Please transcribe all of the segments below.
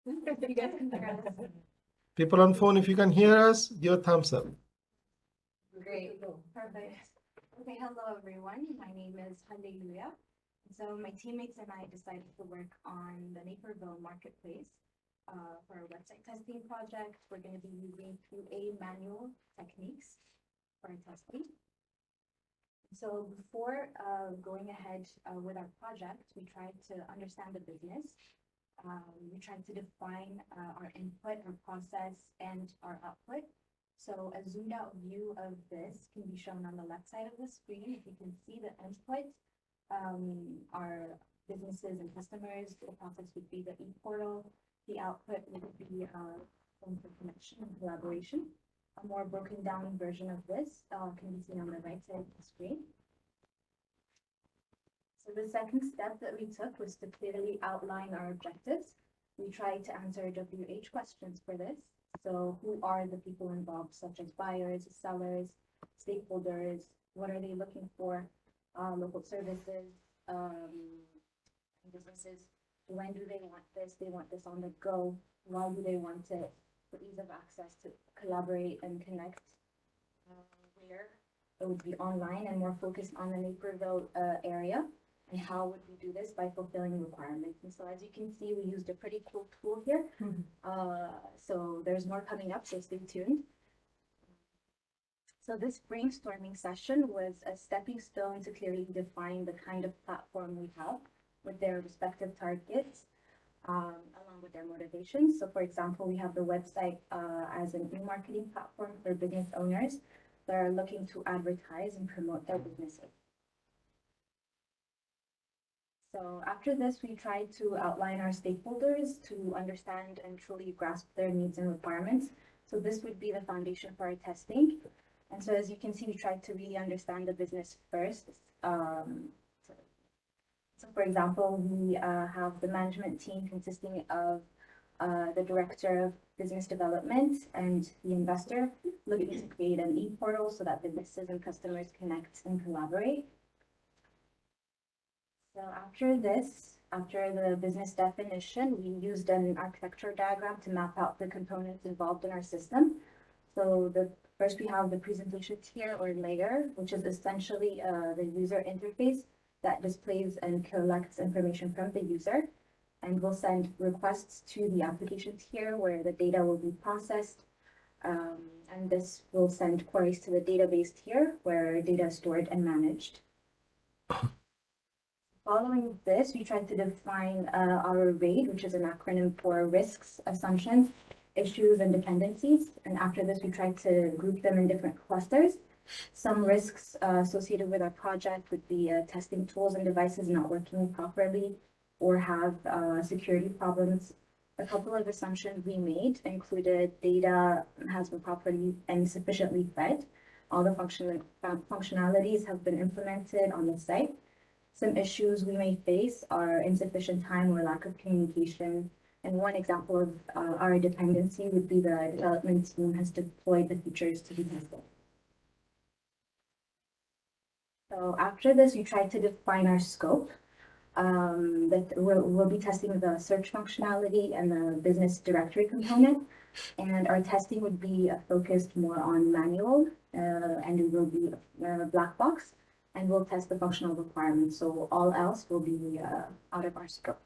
You guys can hear us. People on phone, if you can hear us, give a thumbs up. Great. Perfect. Okay, hello everyone. My name is Hallelujah. So my teammates and I decided to work on the Naperville marketplace for our website testing project. We're going to be using QA manual techniques for our testing. So before going ahead with our project, we tried to understand the business. We tried to define our input, our process, and our output. So a zoomed out view of this can be shown on the left side of the screen. If you can see the input, our businesses and customers, the process would be the e-portal. The output would be phone for connection and collaboration. A more broken down version of this can be seen on the right side of the screen. So the second step that we took was to clearly outline our objectives. We tried to answer WH questions for this. So who are the people involved, such as buyers, sellers, stakeholders? What are they looking for? Local services, businesses. When do they want this? They want this on the go. Why do they want it? For ease of access to collaborate and connect. Where it would be online and more focused on the Naperville area. And how would we do this? By fulfilling requirements. And so as you can see, we used a pretty cool tool here. So there's more coming up, so stay tuned. So this brainstorming session was a stepping stone to clearly define the kind of platform we have with their respective targets, along with their motivations. So for example, we have the website as an e-marketing platform for business owners that are looking to advertise and promote their businesses. So after this, we tried to outline our stakeholders to understand and truly grasp their needs and requirements. So this would be the foundation for our testing. And so as you can see, we tried to really understand the business first. So for example, we have the management team consisting of the director of business development and the investor looking to create an e-portal so that businesses and customers connect and collaborate. So after the business definition, we used an architecture diagram to map out the components involved in our system. So first we have the presentation tier or layer, which is essentially the user interface that displays and collects information from the user, and will send requests to the application tier where the data will be processed. And this will send queries to the database tier where data is stored and managed. Following this, we tried to define our RAID, which is an acronym for risks, assumptions, issues, and dependencies. And after this, we tried to group them in different clusters. Some risks associated with our project would be testing tools and devices not working properly or have security problems. A couple of assumptions we made included data has been properly and sufficiently fed. All the functionalities have been implemented on the site. Some issues we may face are insufficient time or lack of communication. And one example of our dependency would be the development team has deployed the features to be tested. So after this, we tried to define our scope. That we'll be testing the search functionality and the business directory component. And our testing would be focused more on manual, and it will be a black box. And we'll test the functional requirements. So all else will be out of our scope.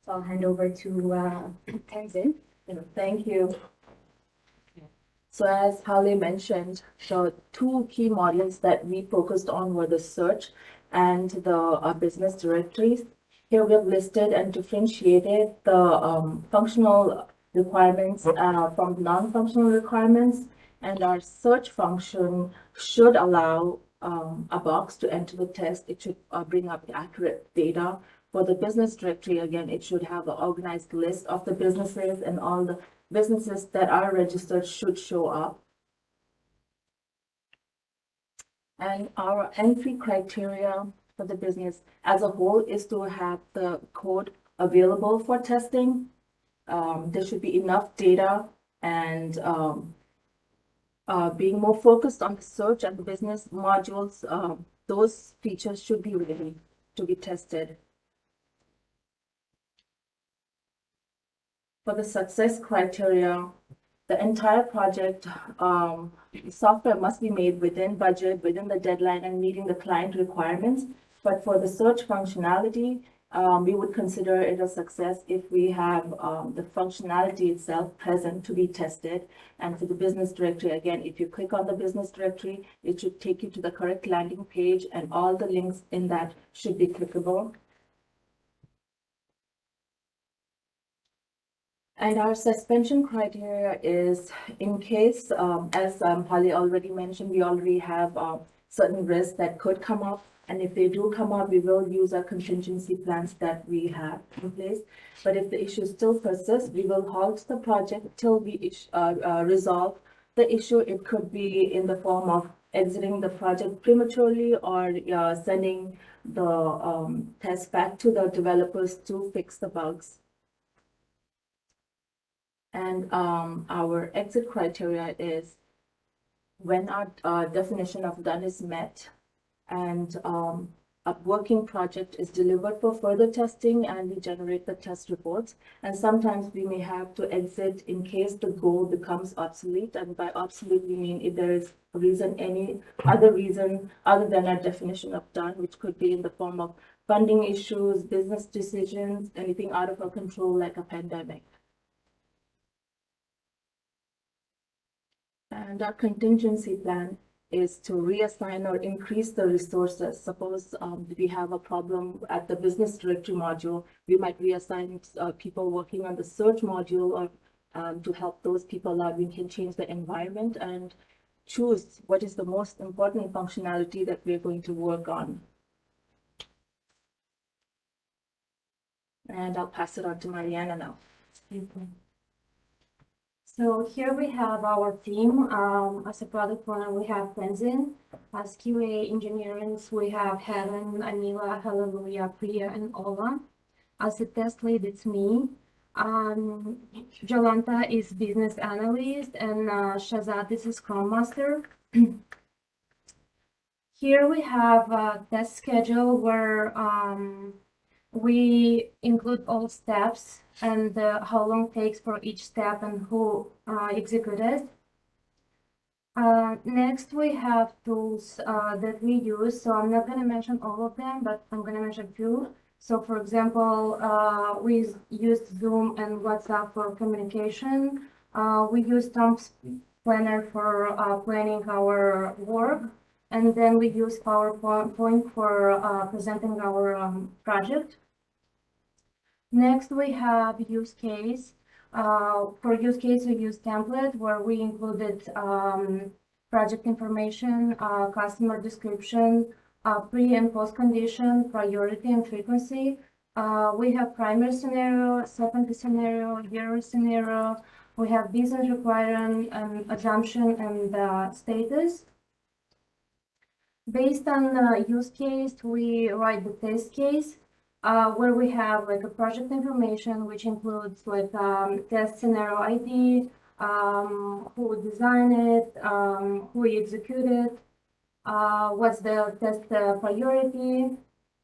So I'll hand over to Tenzin. Thank you. So as Hale mentioned, the two key modules that we focused on were the search and the business directories. Here we have listed and differentiated the functional requirements from non-functional requirements. And our search function should allow a box to enter the test. It should bring up the accurate data. For the business directory, again, it should have an organized list of the businesses, and all the businesses that are registered should show up. And our entry criteria for the business as a whole is to have the code available for testing. There should be enough data, and being more focused on the search and the business modules, those features should be ready to be tested. For the success criteria, the entire project software must be made within budget, within the deadline, and meeting the client requirements. But for the search functionality, we would consider it a success if we have the functionality itself present to be tested. And for the business directory, again, if you click on the business directory, it should take you to the correct landing page, and all the links in that should be clickable. And our suspension criteria is in case, as Holly already mentioned, we already have certain risks that could come up. And if they do come up, we will use our contingency plans that we have in place. But if the issue still persists, we will halt the project till we resolve the issue. It could be in the form of exiting the project prematurely or sending the test back to the developers to fix the bugs. And our exit criteria is when our definition of done is met and a working project is delivered for further testing and we generate the test reports. And sometimes we may have to exit in case the goal becomes obsolete. And by obsolete, we mean if there is a reason, any other reason other than our definition of done, which could be in the form of funding issues, business decisions, anything out of our control like a pandemic. And our contingency plan is to reassign or increase the resources. Suppose we have a problem at the business directory module, we might reassign people working on the search module or to help those people out. We can change the environment and choose what is the most important functionality that we're going to work on. And I'll pass it on to Mariana now. So here we have our team. As a product owner, we have Tenzin. As QA engineers, we have Helen, Anila, Hallelujah, Priya, and Ola. As a test lead, it's me. Jolanta is business analyst, and Shazad is a Scrum Master. Here we have a test schedule where we include all steps and how long it takes for each step and who executed. Next, we have tools that we use. So I'm not going to mention all of them, but I'm going to mention a few. So for example, we use Zoom and WhatsApp for communication. We use Tom's Planner for planning our work. And then we use PowerPoint for presenting our project. Next, we have use case. For use case, we use template where we included project information, customer description, pre and post condition, priority and frequency. We have primary scenario, secondary scenario, error scenario. We have business requirement, assumption, and status. Based on use case, we write the test case. Where we have like a project information, which includes like test scenario ID, who designed it, who executed, what's the test priority.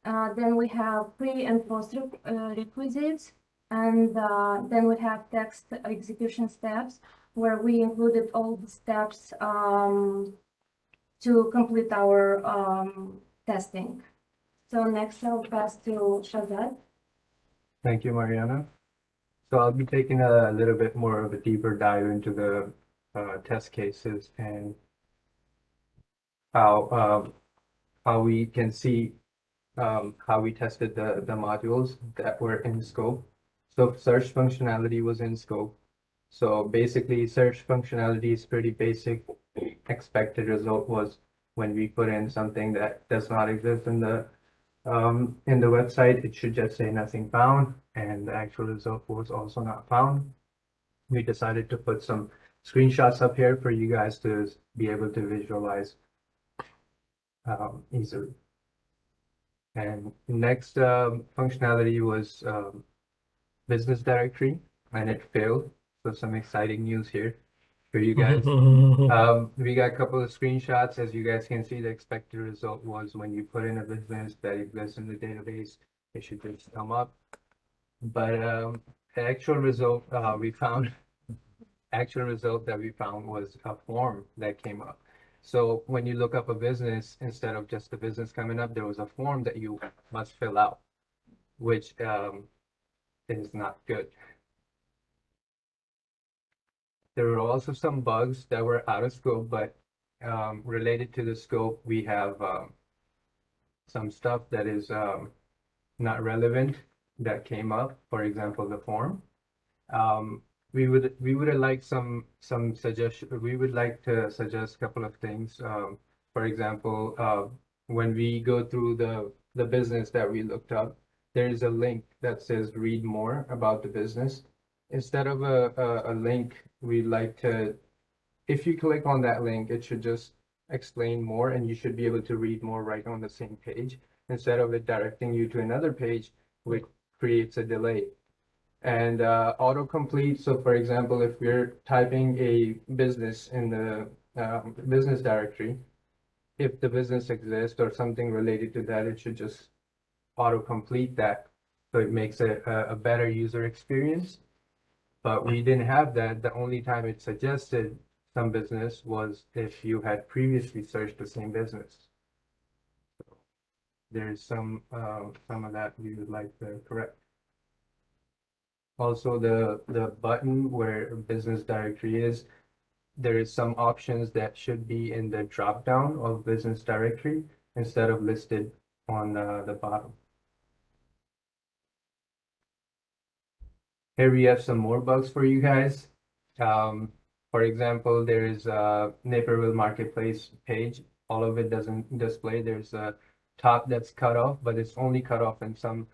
Then we have pre and post requisites, and then we have text execution steps, where we included all the steps to complete our testing. So next I'll pass to Shazad. Thank you, Mariana. So I'll be taking a little bit more of a deeper dive into the test cases and how we can see how we tested the modules that were in scope. So search functionality was in scope. So basically search functionality is pretty basic. Expected result was when we put in something that does not exist in the website, it should just say nothing found, and the actual result was also not found. We decided to put some screenshots up here for you guys to be able to visualize easily. And next functionality was business directory, and it failed. So some exciting news here for you guys. We got a couple of screenshots. As you guys can see, the expected result was when you put in a business that exists in the database, it should just come up. But the actual result we found, actual result that we found was a form that came up. So when you look up a business, instead of just the business coming up, there was a form that you must fill out, which is not good. There were also some bugs that were out of scope, but related to the scope, we have some stuff that is not relevant that came up. For example, the form. We would like some suggestion. We would like to suggest a couple of things. For example, when we go through the business that we looked up, there is a link that says read more about the business. Instead of a link, we'd like to, if you click on that link, it should just explain more and you should be able to read more right on the same page, instead of it directing you to another page, which creates a delay. And autocomplete, so for example, if we're typing a business in the business directory, if the business exists or something related to that, it should just autocomplete that. So it makes it a better user experience. But we didn't have that. The only time it suggested some business was if you had previously searched the same business. So there's some of that we would like to correct. Also, the button where business directory is, there is some options that should be in the drop down of business directory instead of listed on the bottom. Here we have some more bugs for you guys. For example, there is a Naperville Marketplace page. All of it doesn't display. There's a top that's cut off, but it's only cut off in some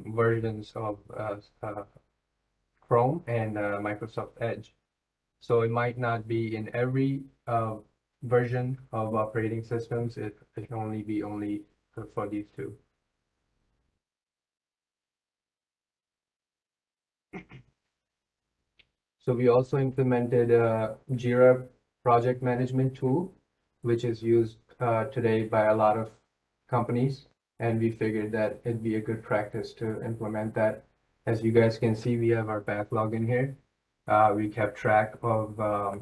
versions of Chrome and Microsoft Edge. So it might not be in every version of operating systems. It can only be for these two. So we also implemented a Jira project management tool, which is used today by a lot of companies. And we figured that it'd be a good practice to implement that. As you guys can see, we have our backlog in here. We kept track of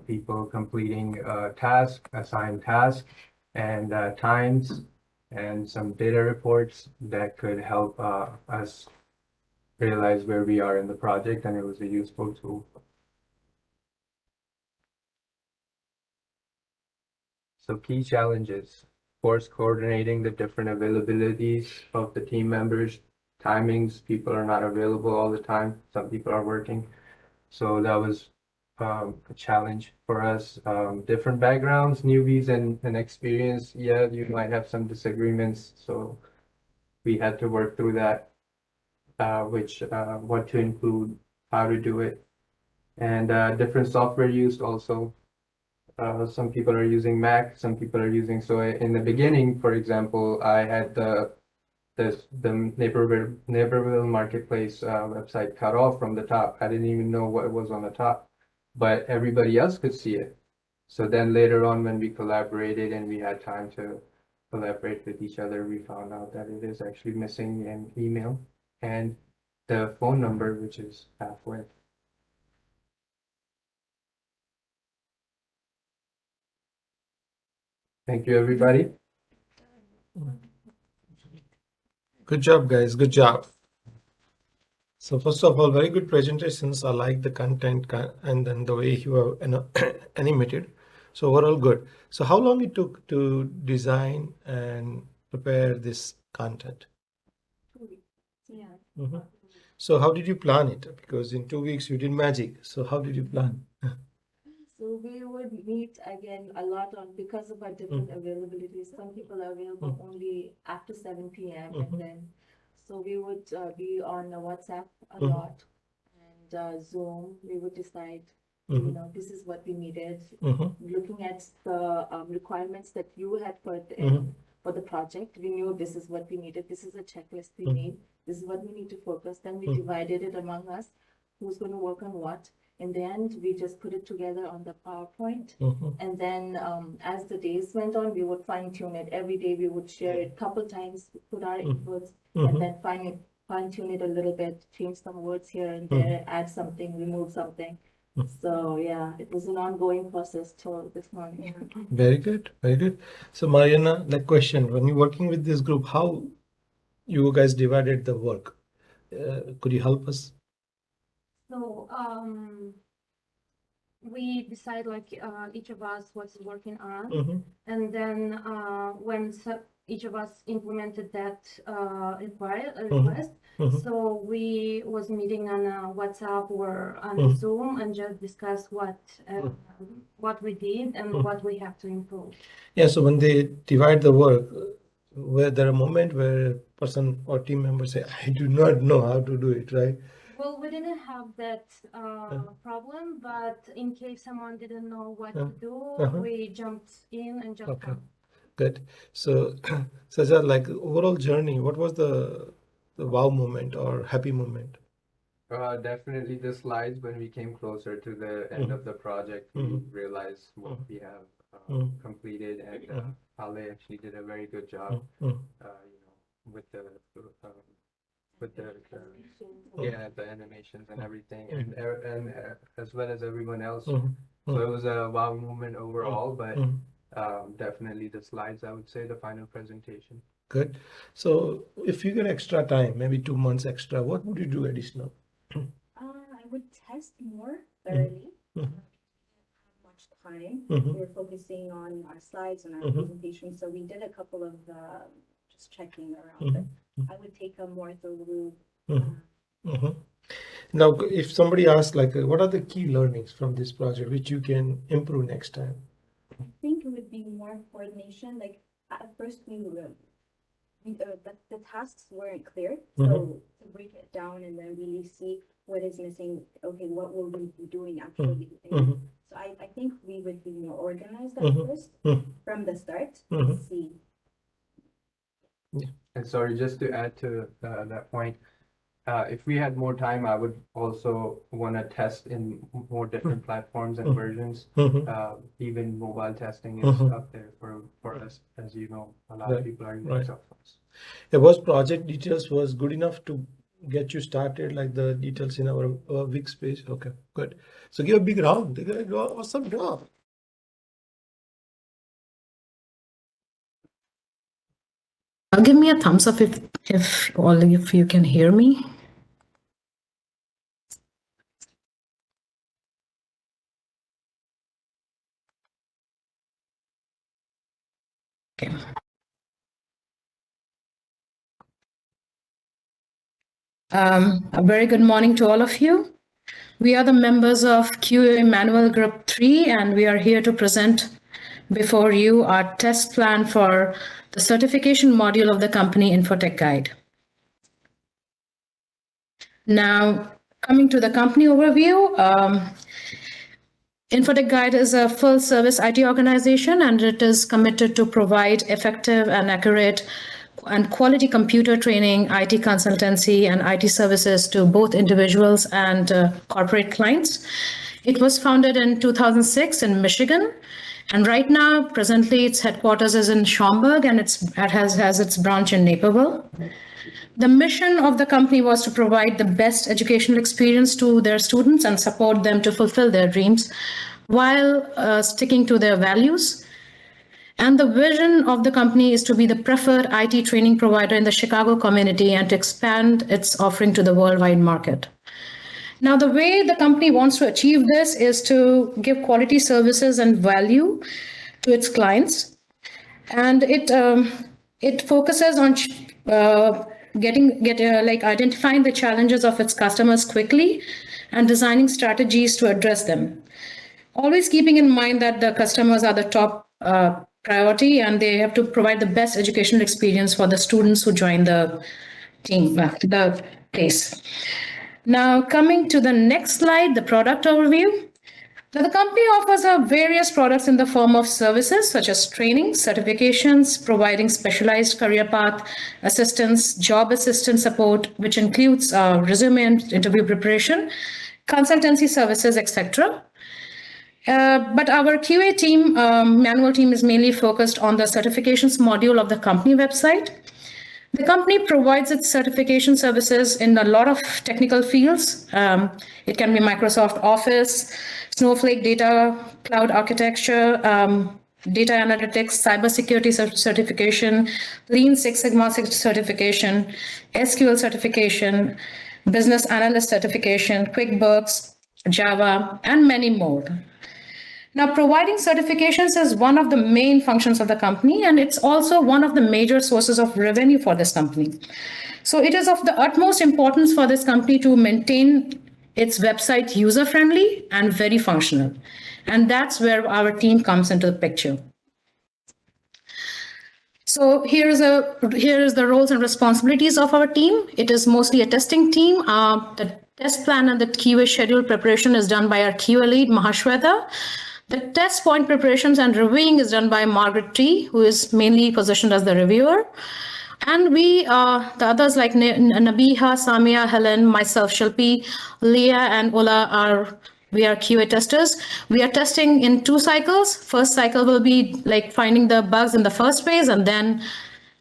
people completing tasks, assigned tasks, and times, and some data reports that could help us realize where we are in the project, and it was a useful tool. So key challenges: of course, coordinating the different availabilities of the team members, timings. People are not available all the time. Some people are working. So that was a challenge for us. Different backgrounds, newbies and experience. Yeah, you might have some disagreements. So we had to work through that, what to include, how to do it. And different software used also. Some people are using Mac, some people are using, so in the beginning, for example, I had the Naperville Marketplace website cut off from the top. I didn't even know what was on the top, but everybody else could see it. So then later on, when we collaborated and we had time to collaborate with each other, we found out that it is actually missing an email and the phone number, which is halfway. Thank you, everybody. Good job, guys. Good job. So first of all, very good presentations. I like the content and then the way you have animated. So overall good. So how long it took to design and prepare this content? 2 weeks. Yeah. Mhm. So how did you plan it? Because in 2 weeks you did magic. So how did you plan? So we would meet again a lot on, because of our different availabilities. Some people are available only after 7 p.m. and then, so we would be on WhatsApp a lot and Zoom. We would decide, you know, this is what we needed. Looking at the requirements that you had put in for the project, we knew this is what we needed. This is a checklist we need. This is what we need to focus. Then we divided it among us, who's going to work on what. In the end, we just put it together on the PowerPoint. And then as the days went on, we would fine tune it. Every day we would share it a couple times, put our inputs, and then fine tune it a little bit, change some words here and there, add something, remove something. So yeah, it was an ongoing process till this morning. Very good, very good. So Mariana, like question, when you're working with this group, how you guys divided the work? Could you help us? So, we decide like each of us what's working on, Mm-hmm. and then when each of us implemented that request, Mhm. so we was meeting on WhatsApp or on Mhm. Zoom and just discuss what we did and what we have to improve. Yeah, so when they divide the work, were there a moment where a person or team member say, I do not know how to do it, right? Well, we didn't have that problem, but in case someone didn't know what to do, we jumped in and just Okay. helped. Good. So, Saja, like overall journey, what was the wow moment or happy moment? Definitely the slides when we came closer to the end of the project, we realized what we have completed, and Ale actually did a very good job, with the the animations and everything, and as well as everyone else. So it was a wow moment overall, but definitely the slides, I would say, the final presentation. Good. So if you get extra time, maybe 2 months extra, what would you do additional? I would test more thoroughly. Mhm. Didn't have much time. Mhm. We were focusing on our slides and our Mhm. presentation, so we did a couple of just checking around. Mhm. But I would take a more thorough. Mhm. Now, if somebody asks, like, what are the key learnings from this project which you can improve next time? I think it would be more coordination. Like at first, the tasks weren't clear, so to break it down and then really see what is missing. Okay, what will we be doing actually? And so I think we would be more organized at first from the start to see. And sorry, just to add to that point, if we had more time, I would also want to test in more different platforms and versions. Even mobile testing is up there for us. As you know, a lot of people are using cell phones. Was project details was good enough to get you started, like the details in our Wix page? Okay, good. So give a big round. They did an awesome job. Give me a thumbs up if all of you can hear me. Okay. A very good morning to all of you. We are the members of QA Manual Group 3, and we are here to present before you our test plan for the certification module of the company Infotech Guide. Now, coming to the company overview, Infotech Guide is a full-service IT organization, and it is committed to provide effective and accurate and quality computer training, IT consultancy, and IT services to both individuals and corporate clients. It was founded in 2006 in Michigan, and right now, presently, its headquarters is in Schaumburg, and it has its branch in Naperville. The mission of the company was to provide the best educational experience to their students and support them to fulfill their dreams while sticking to their values. And the vision of the company is to be the preferred IT training provider in the Chicago community and to expand its offering to the worldwide market. Now, the way the company wants to achieve this is to give quality services and value to its clients. And it focuses on identifying the challenges of its customers quickly and designing strategies to address them. Always keeping in mind that the customers are the top priority, and they have to provide the best educational experience for the students who join the team, the place. Now, coming to the next slide, the product overview. Now, the company offers various products in the form of services such as training, certifications, providing specialized career path assistance, job assistance support, which includes resume and interview preparation, consultancy services, etc. But our QA team, manual team, is mainly focused on the certifications module of the company website. The company provides its certification services in a lot of technical fields. It can be Microsoft Office, Snowflake data, cloud architecture, data analytics, cybersecurity certification, Lean Six Sigma certification, SQL certification, business analyst certification, QuickBooks, Java, and many more. Now, providing certifications is one of the main functions of the company, and it's also one of the major sources of revenue for this company. So it is of the utmost importance for this company to maintain its website user-friendly and very functional. And that's where our team comes into the picture. So here is the roles and responsibilities of our team. It is mostly a testing team. The test plan and the QA schedule preparation is done by our QA lead, Mahashweta. The test point preparations and reviewing is done by Margaret T, who is mainly positioned as the reviewer. And we, the others like Nabiha, Samia, Helen, myself, Shilpi, Leah, and Ola we are QA testers. We are testing in 2 cycles. First cycle will be like finding the bugs in the first phase, and then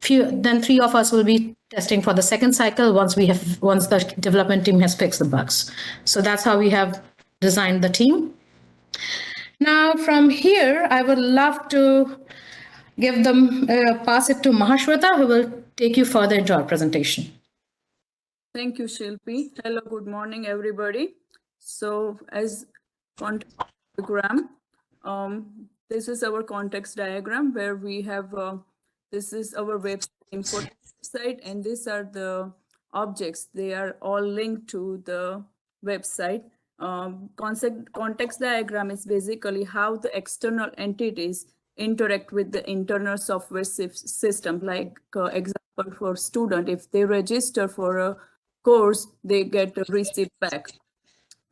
3 of us will be testing for the second cycle once the development team has fixed the bugs. So that's how we have designed the team. Now, from here, I would love to pass it to Mahashweta, who will take you further into our presentation. Thank you, Shilpi. Hello, good morning, everybody. So, as context diagram, this is our context diagram where we have, this is our website, and these are the objects. They are all linked to the website. Context diagram is basically how the external entities interact with the internal software system. Like example for student, if they register for a course, they get a receipt back.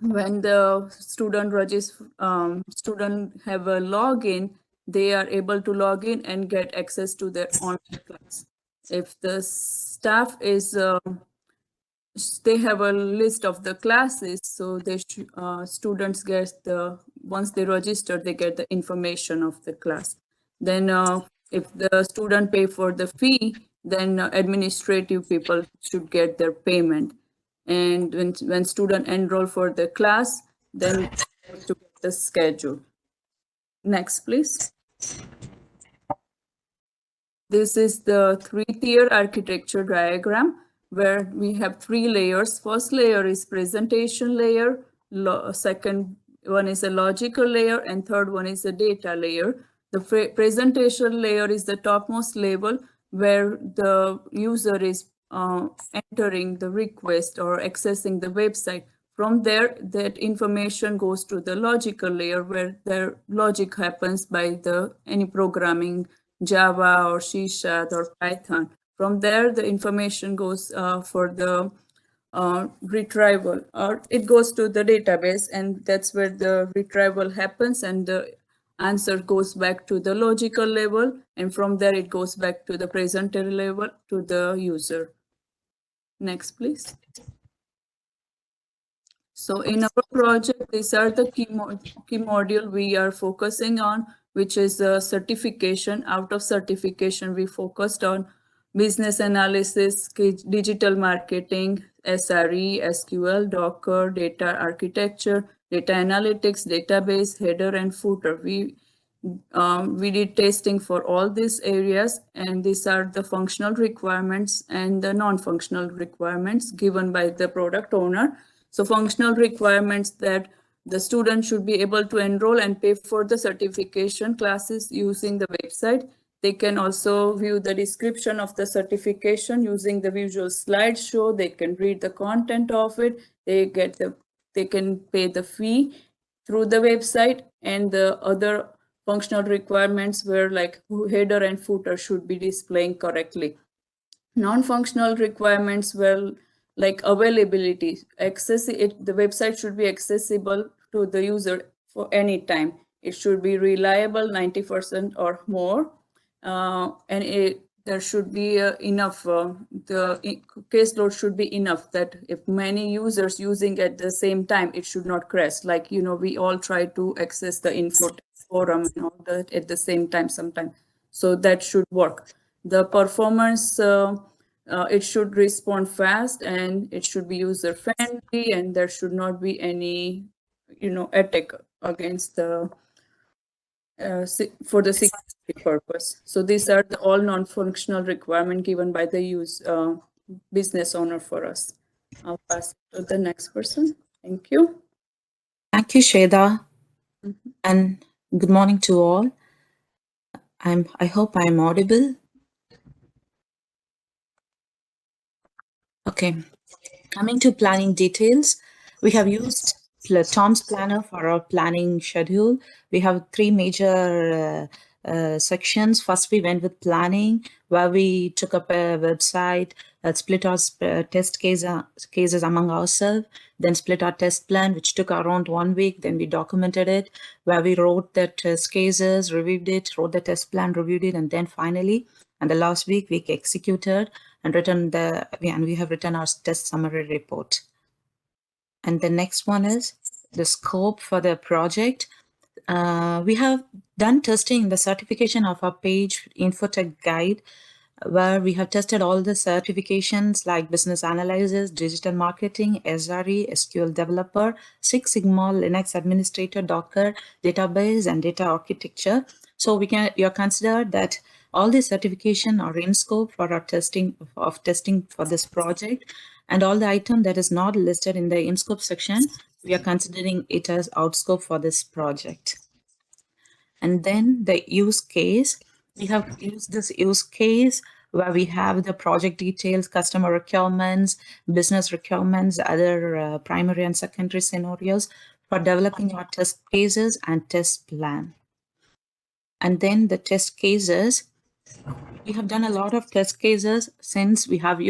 When the student have a login, they are able to log in and get access to their online class. If the staff is they have a list of the classes, so the students get once they register, they get the information of the class. Then if the student pay for the fee, then administrative people should get their payment. And when student enroll for the class, then to get the schedule. Next, please. This is the 3-tier architecture diagram, where we have 3 layers. First layer is presentation layer, second one is a logical layer, and third one is a data layer. The presentation layer is the topmost level where the user is entering the request or accessing the website. From there, that information goes to the logical layer where the logic happens by any programming, Java or C# or Python. From there, the information goes for the retrieval, or it goes to the database, and that's where the retrieval happens, and the answer goes back to the logical level, and from there it goes back to the presenter level to the user. Next, please. So in our project, these are the key module we are focusing on, which is certification. Out of certification, we focused on business analysis, digital marketing, SRE, SQL, Docker, data architecture, data analytics, database, header, and footer. We did testing for all these areas, and these are the functional requirements and the non-functional requirements given by the product owner. So functional requirements that the student should be able to enroll and pay for the certification classes using the website. They can also view the description of the certification using the visual slideshow. They can read the content of it. They can pay the fee through the website, and the other functional requirements were like header and footer should be displaying correctly. Non-functional requirements were like availability, the website should be accessible to the user for any time. It should be reliable, 90% or more, and there should be enough, the caseload should be enough that if many users using at the same time, it should not crash. Like, you know, we all try to access the Infotech forum and all that at the same time sometimes. So that should work. The performance it should respond fast and it should be user friendly, and there should not be any, attack against the for the security purpose. So these are the all non-functional requirement given by the business owner for us. I'll pass it to the next person. Thank you. Thank you, Shweta, and good morning to all. I hope I'm audible. Okay, coming to planning details, we have used Tom's Planner for our planning schedule. We have three major sections. First, we went with planning, where we took up a website, split our test cases among ourselves, then split our test plan, which took around 1 week. Then we documented it, where we wrote the test cases, reviewed it, wrote the test plan, reviewed it, and then finally, and the last week, we executed and we have written our test summary report. And the next one is the scope for the project. We have done testing in the certification of our page Infotech guide, where we have tested all the certifications like business analysis, digital marketing, SRE, SQL developer, Six Sigma, Linux administrator, Docker, database, and data architecture. So you're considered that all these certifications are in scope for our testing for this project, and all the item that is not listed in the in scope section, we are considering it as out scope for this project. And then the use case, we have used this use case where we have the project details, customer requirements, business requirements, other primary and secondary scenarios for developing our test cases and test plan. And then the test cases, we have done a lot of test cases since we have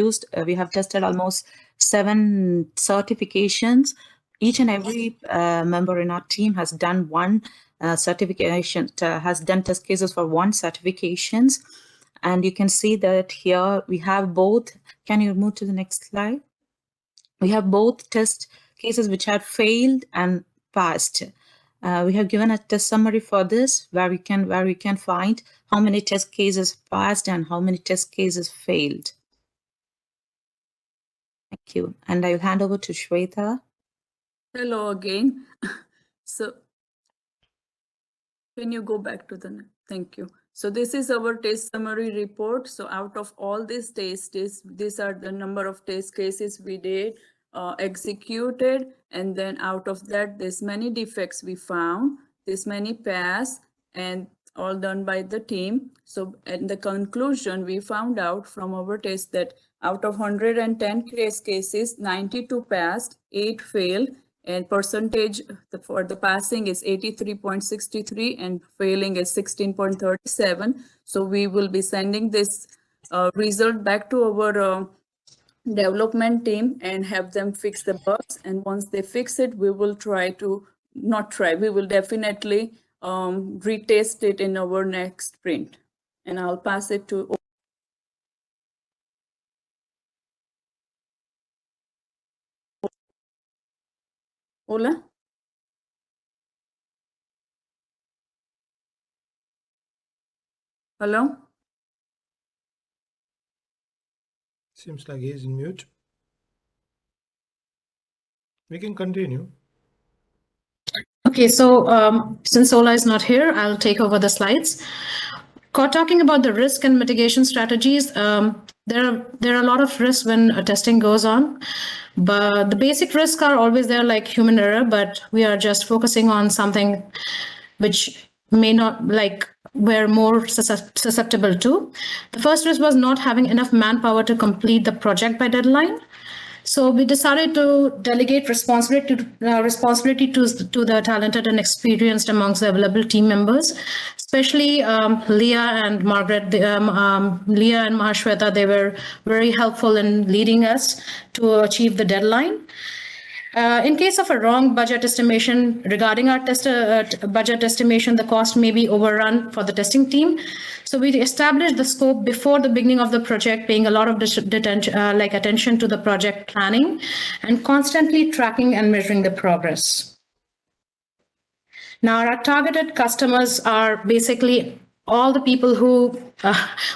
tested almost 7 certifications. Each and every member in our team has done one certification, has done test cases for 1 certifications. And you can see that here we have both. Can you move to the next slide? We have both test cases which have failed and passed. We have given a test summary for this, where we can find how many test cases passed and how many test cases failed. Thank you. And I will hand over to Shweta. Hello again. So can you go back to the next? Thank you. So this is our test summary report. So out of all these tests, these are the number of test cases we did, executed, and then out of that, this many defects we found, this many passed, and all done by the team. So in the conclusion, we found out from our test that out of 110 cases, 92 passed, 8 failed, and percentage for the passing is 83.63 and failing is 16.37. So we will be sending this result back to our development team and have them fix the bugs. And once they fix it, we will we will definitely retest it in our next sprint. And I'll pass it to Ola. Hello? Seems like he is in mute. We can continue. Okay, so since Ola is not here, I'll take over the slides. Talking about the risk and mitigation strategies, there are a lot of risks when testing goes on, but the basic risks are always there, like human error, but we are just focusing on something which may not, like, we're more susceptible to. The first risk was not having enough manpower to complete the project by deadline. So we decided to delegate responsibility to the talented and experienced amongst the available team members, especially Leah and Margaret. Leah and Mahashweta, they were very helpful in leading us to achieve the deadline. In case of a wrong budget estimation regarding our budget estimation, the cost may be overrun for the testing team. So we established the scope before the beginning of the project, paying a lot of attention to the project planning and constantly tracking and measuring the progress. Now, our targeted customers are basically all the people who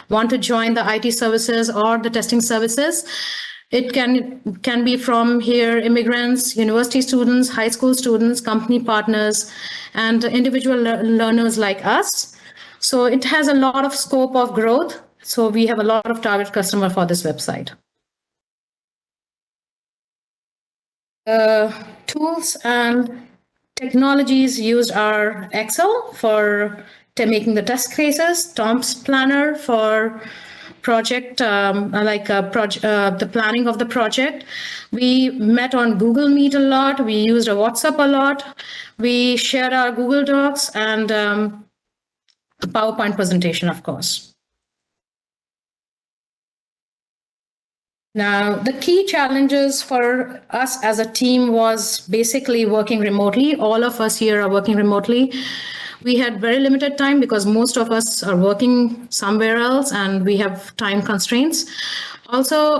want to join the IT services or the testing services. It can be from here immigrants, university students, high school students, company partners, and individual learners like us. So it has a lot of scope of growth. So we have a lot of target customer for this website. Tools and technologies used are Excel for making the test cases, Tom's Planner for project, the planning of the project. We met on Google Meet a lot. We used a WhatsApp a lot. We shared our Google Docs and a PowerPoint presentation, of course. Now, the key challenges for us as a team was basically working remotely. All of us here are working remotely. We had very limited time because most of us are working somewhere else and we have time constraints. Also,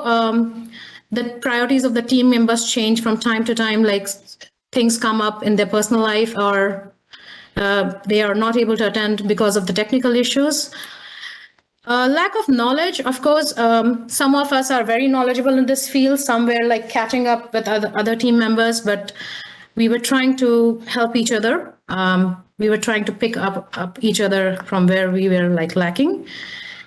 the priorities of the team members change from time to time, like things come up in their personal life or they are not able to attend because of the technical issues. Lack of knowledge, of course, some of us are very knowledgeable in this field, some were like catching up with other team members, but we were trying to help each other. We were trying to pick up each other from where we were like lacking.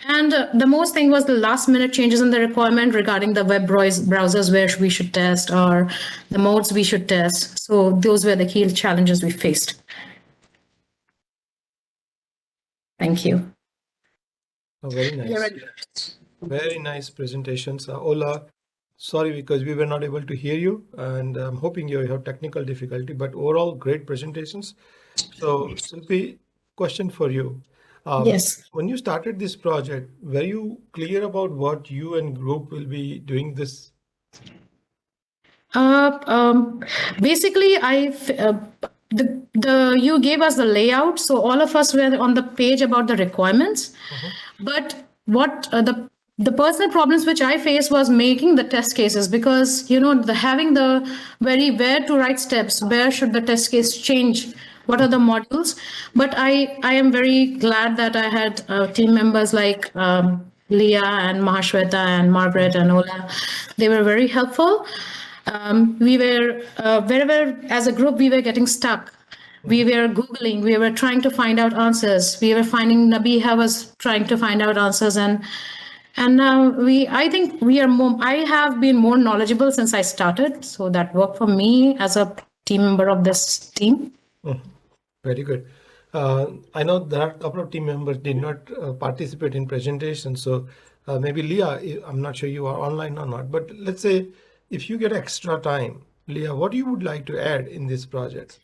And the most thing was the last minute changes in the requirement regarding the web browsers where we should test or the modes we should test. So those were the key challenges we faced. Thank you. Oh, very nice. Very nice presentations. Ola, sorry because we were not able to hear you and I'm hoping you have technical difficulty, but overall great presentations. So Silpi, question for you. Yes. When you started this project, were you clear about what you and group will be doing this? Basically, you gave us the layout, so all of us were on the page about the requirements. But what the personal problems which I faced was making the test cases because having the where to write steps, where should the test case change, what are the modules. But I am very glad that I had team members like Leah and Mahashweta and Margaret and Ola. They were very helpful. We were wherever as a group we were getting stuck. We were Googling, we were trying to find out answers. We were finding Nabiha was trying to find out answers and now I think I have been more knowledgeable since I started. So that worked for me as a team member of this team. Very good. I know there are a couple of team members did not participate in presentation. So maybe Leah, I'm not sure you are online or not, but let's say if you get extra time, Leah, what you would like to add in this project?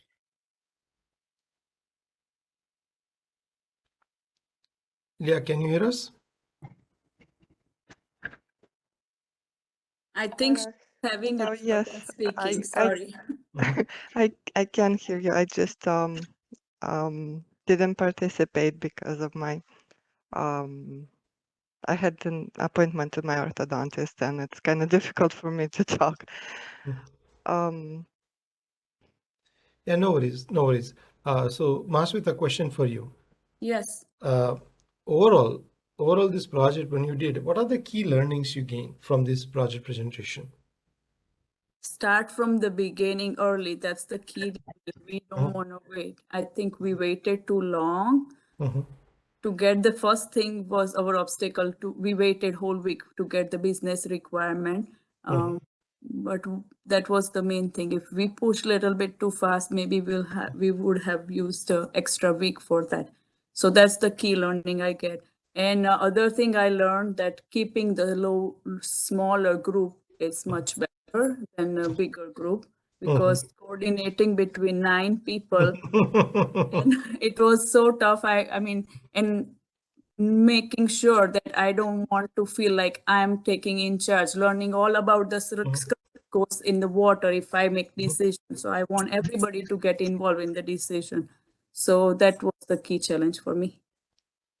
Leah, can you hear us? I think she's having a yes, trouble speaking. Sorry. I can hear you. I just didn't participate because of my I had an appointment with my orthodontist and it's kind of difficult for me to talk. Yeah, no worries, no worries. So Mahasweta, a question for you. Yes. Overall, this project, when you did, what are the key learnings you gained from this project presentation? Start from the beginning early. That's the key. We don't want to wait. I think we waited too long. To get the first thing was our obstacle. We waited whole week to get the business requirement. But that was the main thing. If we push a little bit too fast, maybe we would have used an extra week for that. So that's the key learning I get. And other thing I learned that keeping the smaller group is much better than a bigger group because coordinating between 9 people, it was so tough. I mean, and making sure that I don't want to feel like I'm taking in charge, learning all about the Scrum goes in the water if I make decisions. So I want everybody to get involved in the decision. So that was the key challenge for me.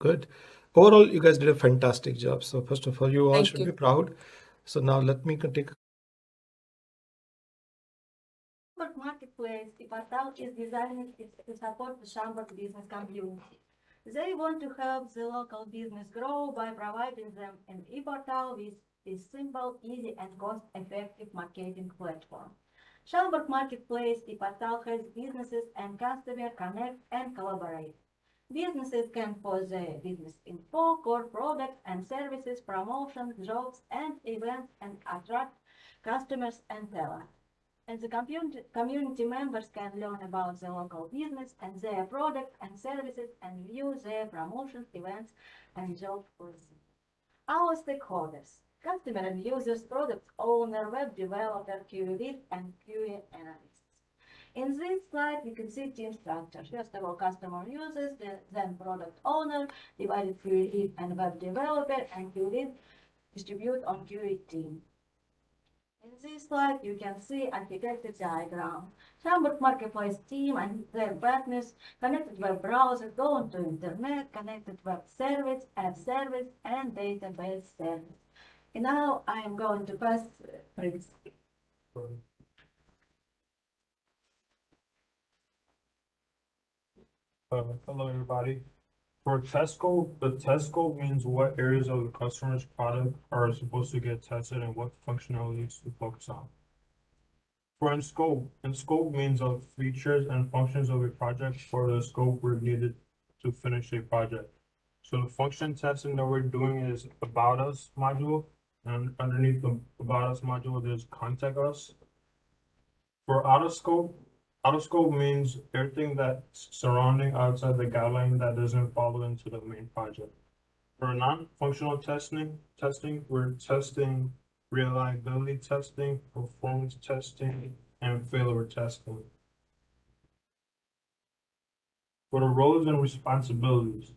Good. Overall, you guys did a fantastic job. So first of all, you all should be proud. So now let me take Marketplace, the portal is designed to support the Shamrock business community. They want to help the local business grow by providing them an e-portal with a simple, easy, and cost-effective marketing platform. Shelburne Marketplace e-portal has businesses and customers connect and collaborate. Businesses can post their business info, core products and services, promotions, jobs, and events, and attract customers and talent. And the community members can learn about the local business and their products and services and view their promotions, events, and job postings. Our stakeholders, customer and users, product owner, web developer, QA lead, and QA analysts. In this slide, we can see team structure. First of all, customer users, then product owner, divided QA lead and web developer, and QA lead distribute on QA team. In this slide, you can see architected diagram. Shelburne Marketplace team and their partners, connected web browser, go to internet, connected web service, app service, and database service. And now I am going to pass Prince. Hello, everybody. For test scope, the test scope means what areas of the customer's product are supposed to get tested and what functionalities to focus on. For in scope means of features and functions of a project for the scope we're needed to finish a project. So the function testing that we're doing is About Us module, and underneath the About Us module, there's Contact Us. For out of scope means everything that's surrounding outside the guideline that doesn't fall into the main project. For non-functional testing, we're testing reliability testing, performance testing, and failure testing. For the roles and responsibilities,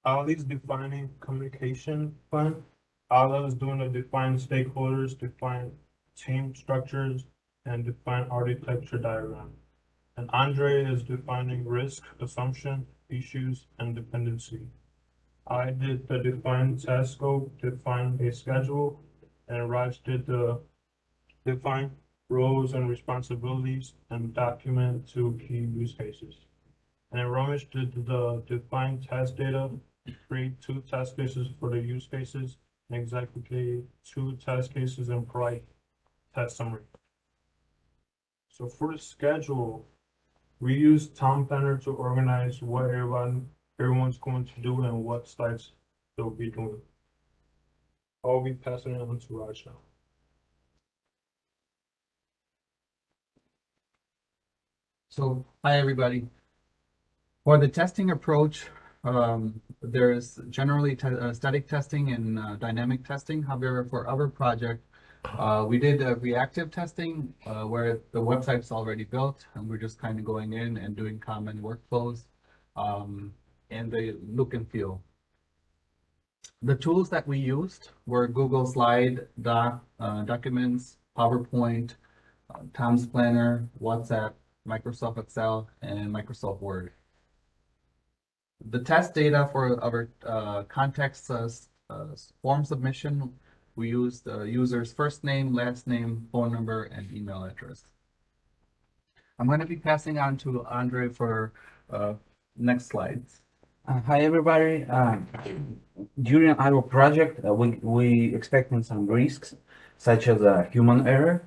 Ali's defining communication plan. Ali is doing the define stakeholders, define team structures, and define architecture diagram. And Andre is defining risk, assumption, issues, and dependency. I did the define task scope, define a schedule, and Raj did the define roles and responsibilities and document 2 key use cases. And Ramesh did the define test data, create 2 test cases for the use cases, and execute 2 test cases and provide test summary. So for the schedule, we use Tom Planner to organize what everyone's going to do and what slides they'll be doing. I'll be passing it on to Raj now. So, hi everybody. For the testing approach, there is generally static testing and dynamic testing. However, for our project, we did reactive testing where the website's already built and we're just kind of going in and doing common workflows and the look and feel. The tools that we used were Google Slide, Documents, PowerPoint, Tom's Planner, WhatsApp, Microsoft Excel, and Microsoft Word. The test data for our context form submission, we used the user's first name, last name, phone number, and email address. I'm going to be passing on to Andre for next slides. Hi everybody. During our project, we expecting some risks, such as human error.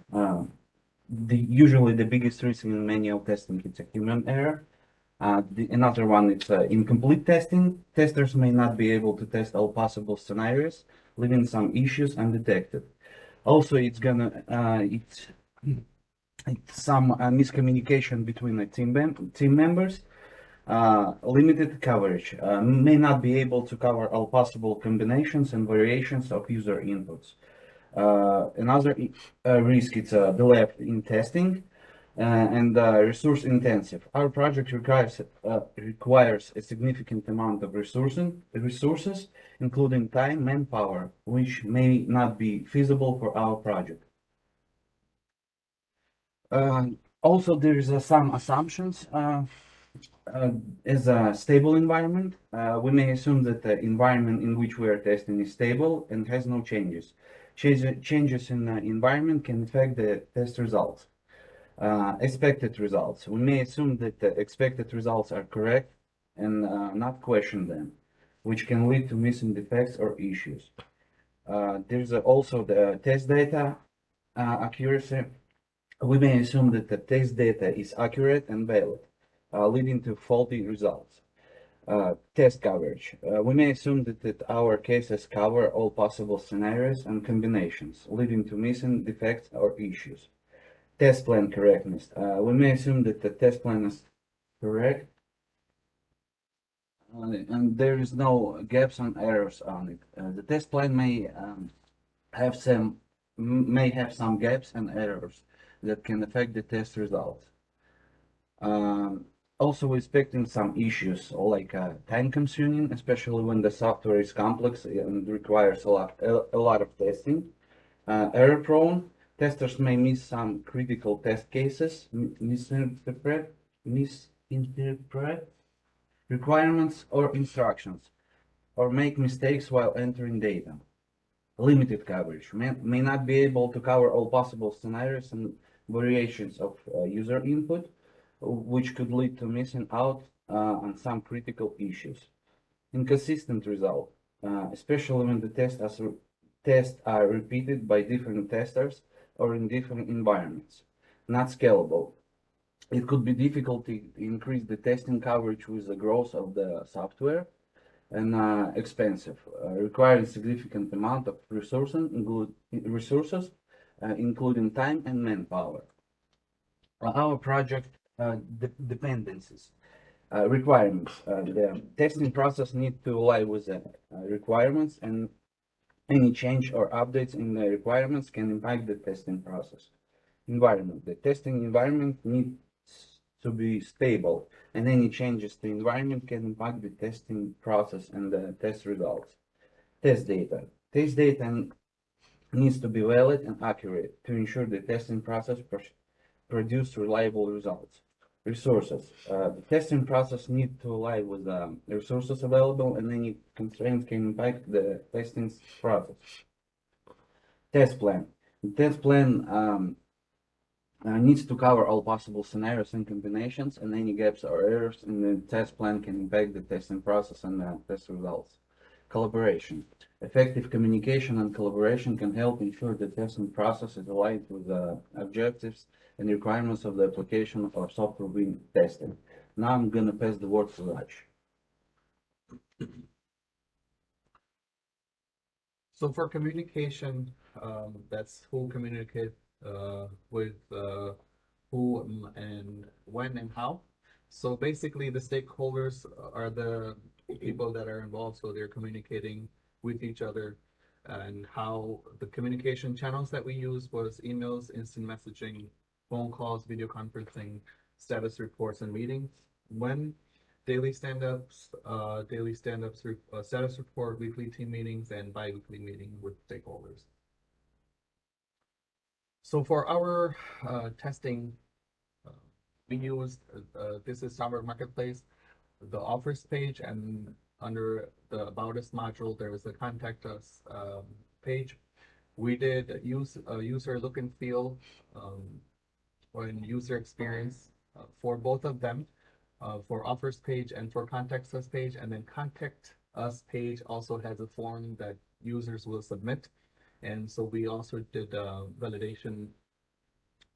Usually the biggest risk in manual testing is a human error. Another one is incomplete testing. Testers may not be able to test all possible scenarios, leaving some issues undetected. Also, it's some miscommunication between the team members. Limited coverage, may not be able to cover all possible combinations and variations of user inputs. Another risk is delay in testing and resource intensive. Our project requires a significant amount of resources, including time, manpower, which may not be feasible for our project. Also, there is some assumptions. As a stable environment, we may assume that the environment in which we are testing is stable and has no changes. Changes in the environment can affect the test results. Expected results. We may assume that the expected results are correct and not question them, which can lead to missing defects or issues. There's also the test data accuracy. We may assume that the test data is accurate and valid, leading to faulty results. Test coverage. We may assume that our cases cover all possible scenarios and combinations, leading to missing defects or issues. Test plan correctness. We may assume that the test plan is correct, and there is no gaps and errors on it. The test plan may have some gaps and errors that can affect the test results. Also expecting some issues like time consuming, especially when the software is complex and requires a lot of testing. Error prone. Testers may miss some critical test cases, misinterpret requirements or instructions, or make mistakes while entering data. Limited coverage. May not be able to cover all possible scenarios and variations of user input, which could lead to missing out on some critical issues. Inconsistent result, especially when the tests are repeated by different testers or in different environments. Not scalable. It could be difficult to increase the testing coverage with the growth of the software, and expensive, requiring significant amount of resources, including time and manpower. Our project dependencies. Requirements. The testing process needs to align with the requirements, and any change or updates in the requirements can impact the testing process. Environment. The testing environment needs to be stable, and any changes to the environment can impact the testing process and the test results. Test data. Test data needs to be valid and accurate to ensure the testing process produces reliable results. Resources. The testing process needs to align with the resources available, and any constraints can impact the testing process. Test plan. The test plan needs to cover all possible scenarios and combinations, and any gaps or errors in the test plan can impact the testing process and the test results. Collaboration. Effective communication and collaboration can help ensure the testing process is aligned with the objectives and requirements of the application or software being tested. Now I'm going to pass the word to Raj. So for communication, that's who communicate with who and when and how. So basically the stakeholders are the people that are involved, so they're communicating with each other. And how the communication channels that we use was emails, instant messaging, phone calls, video conferencing, status reports, and meetings. When daily stand-ups, status report, weekly team meetings, and bi-weekly meeting with stakeholders. So for our testing, we used, this is our marketplace, the offers page, and under the About Us module, there is a Contact Us page. We did use a user look and feel or user experience for both of them, for offers page and for Contact Us page. And then Contact Us page also has a form that users will submit. And so we also did validation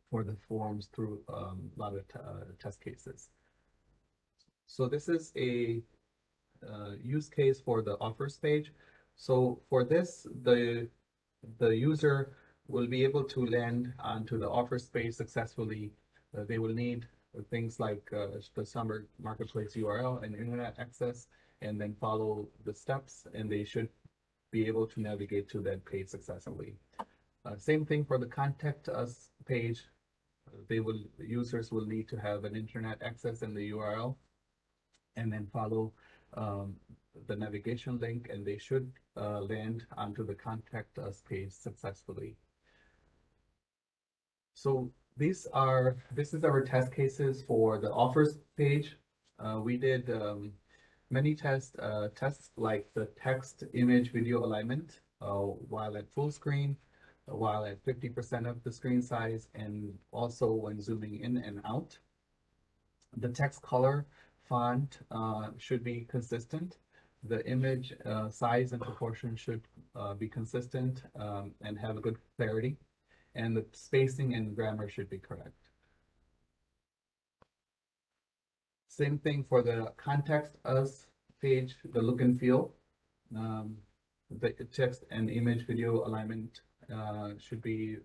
for the forms through a lot of test cases. So this is a use case for the offers page. So for this, the user will be able to land onto the offers page successfully. They will need things like the summer marketplace URL and internet access, and then follow the steps, and they should be able to navigate to that page successfully. Same thing for the Contact Us page. Users will need to have an internet access and the URL, and then follow the navigation link, and they should land onto the Contact Us page successfully. So this is our test cases for the offers page. We did many tests like the text, image, video alignment while at full screen, while at 50% of the screen size, and also when zooming in and out. The text color font should be consistent. The image size and proportion should be consistent and have a good clarity. And the spacing and grammar should be correct. Same thing for the context us page, the look and feel. The text and image video alignment should be,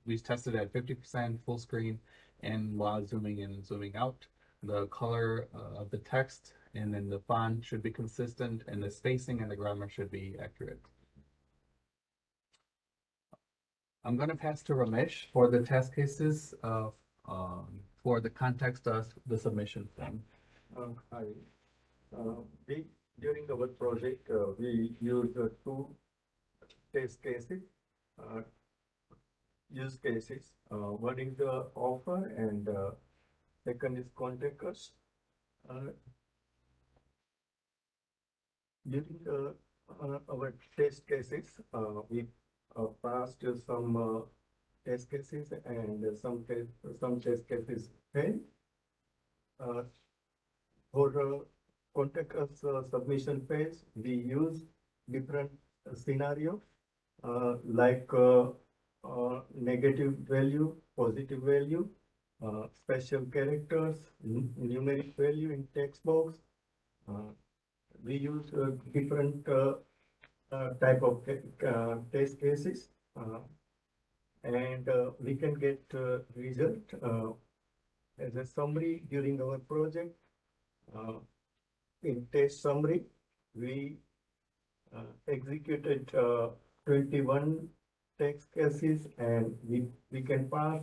we tested at 50% full screen and while zooming in and zooming out. The color of the text and then the font should be consistent and the spacing and the grammar should be accurate. I'm going to pass to Ramesh for the test cases of for the context of the submission form. Hi. During our project, we used two test cases, use cases. One is the offer and second is contact us. During our test cases, we passed some test cases and some test cases failed. For contact us submission phase, we use different scenarios like negative value, positive value, special characters, numeric value in text box. We use different type of test cases and we can get result as a summary during our project. In test summary, we executed 21 test cases and we can pass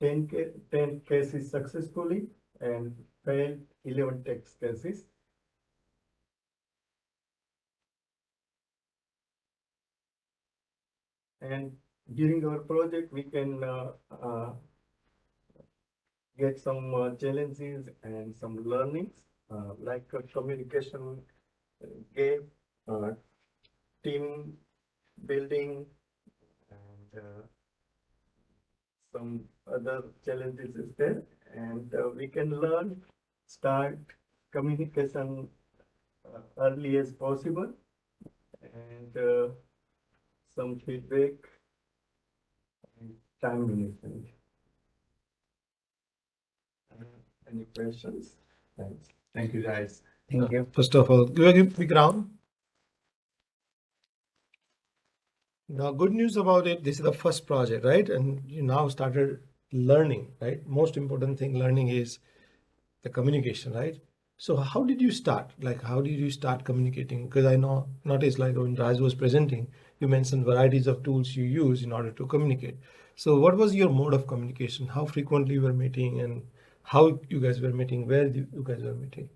10 cases successfully and failed 11 test cases. And during our project, we can get some challenges and some learnings like communication gap, team building, and some other challenges is there. And we can learn, start communication early as possible, and some feedback and time management. Any questions? Thanks. Thank you, guys. Thank you. First of all, give a big round. Now, good news about it, this is the first project, right? And you now started learning, right? Most important thing learning is the communication, right? So how did you start? Like, how did you start communicating? Because I noticed like when Raj was presenting, you mentioned varieties of tools you use in order to communicate. So what was your mode of communication? How frequently you were meeting and how you guys were meeting? Where you guys were meeting?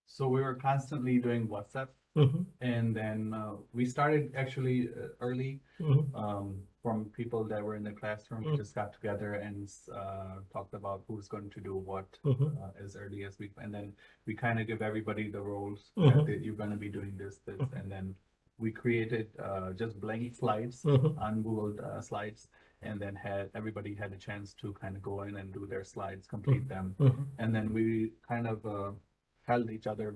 So we were constantly doing WhatsApp. And then we started actually early from people that were in the classroom. We just got together and talked about who's going to do what as early as we, and then we kind of give everybody the roles that you're going to be doing this, and then we created just blank slides, unruled slides, and then everybody had a chance to kind of go in and do their slides, complete them, and then we kind of held each other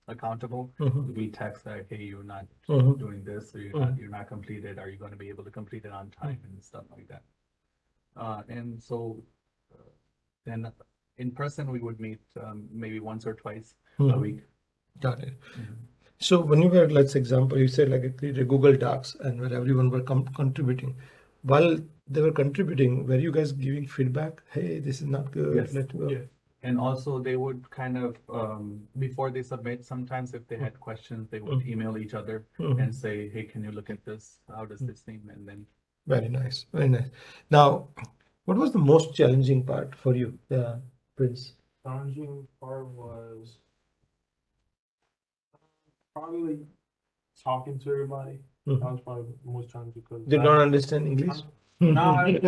accountable. We text like, hey, you're not doing this, or you're not completed. Are you going to be able to complete it on time and stuff like that? And so then in person we would meet maybe once or twice a week. Got it. So when you were, let's example, you said like a Google Docs and where everyone were contributing. While they were contributing, were you guys giving feedback? Hey, this is not good. Yes. Let's go. Yeah. And also they would kind of, before they submit, sometimes if they had questions, they would email each other and say, hey, can you look at this? How does this seem? And then. Very nice. Very nice. Now, what was the most challenging part for you, Prince? Challenging part was probably talking to everybody. That was probably the most challenging because Did not understand English? No, it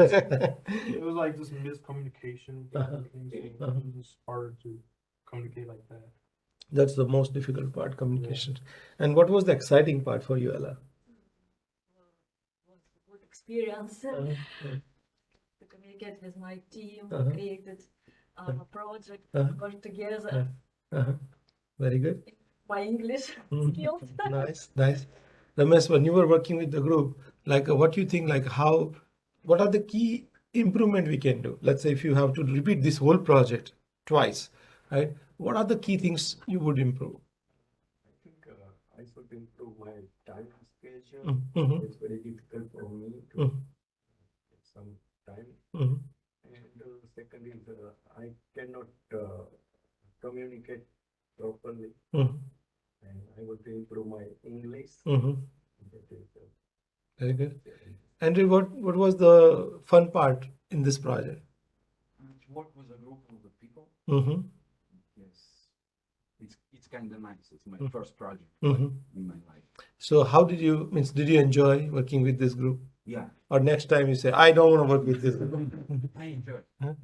was like just miscommunication. So it was just hard to communicate like that. That's the most difficult part, communication. And what was the exciting part for you, Ella? Good experience to communicate with my team, created our project Uh-huh. got together. Uh-huh. Very good. My English Mm. skills. Nice, nice. Ramesh, when you were working with the group, like what do you think, like what are the key improvement we can do? Let's say if you have to repeat this whole project twice, right? What are the key things you would improve? I think I should improve my time schedule. Mhm. It's very difficult for me to Mhm. get some time. Mhm. And second is I cannot communicate properly. Mhm. And I want to improve my English. Mhm. That is, Very good. Andrew, what was the fun part in this project? To work with a group of the people. Mm-hmm. Yes, it's kind of nice. It's my Mm. first project Mhm. in my life. So how did you enjoy working with this group? Yeah, Or next time you say, I don't want to work with this group. I enjoy it. Huh?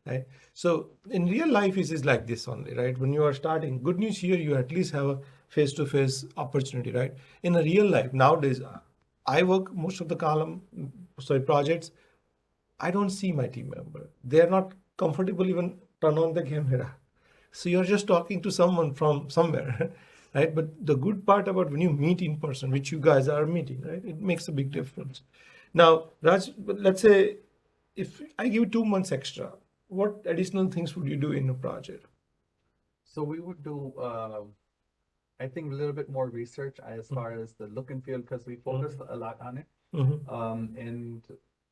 Right? So in real life, it is like this only, right? When you are starting, good news here, you at least have a face-to-face opportunity, right? In a real life, nowadays, I work most of the projects. I don't see my team member. They're not comfortable even turn on the camera. So you're just talking to someone from somewhere, right? But the good part about when you meet in person, which you guys are meeting, right? It makes a big difference. Now, Raj, let's say if I give you 2 months extra, what additional things would you do in a project? So we would do, I think, a little bit more research as far as the look and feel, because we focused a lot on it. Mhm. And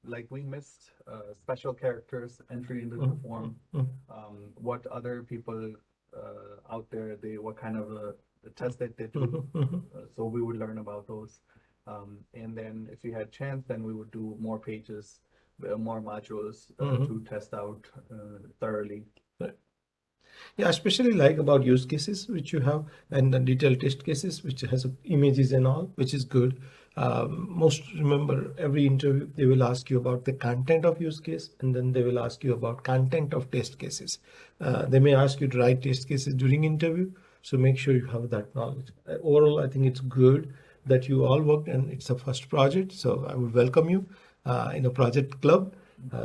like we missed special characters, entry into the Mhm. form, Mhm. what other people out there, what kind of a test that they do. Mhm. So we would learn about those. And then if we had chance, then we would do more pages, more modules Mhm. to test out thoroughly. Yeah, especially like about use cases which you have and the detailed test cases which has images and all, which is good. Most remember every interview they will ask you about the content of use case and then they will ask you about content of test cases. They may ask you to write test cases during interview, so make sure you have that knowledge. Overall, I think it's good that you all worked and it's a first project, so I would welcome you in a project club.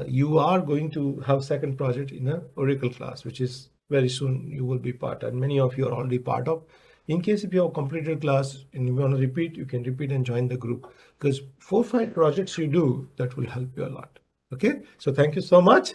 You are going to have second project in a Oracle class, which is very soon you will be part, and many of you are already part of. In case if you have completed class and you want to repeat, you can repeat and join the group, because 4-5 projects you do, that will help you a lot. Okay, so thank you so much.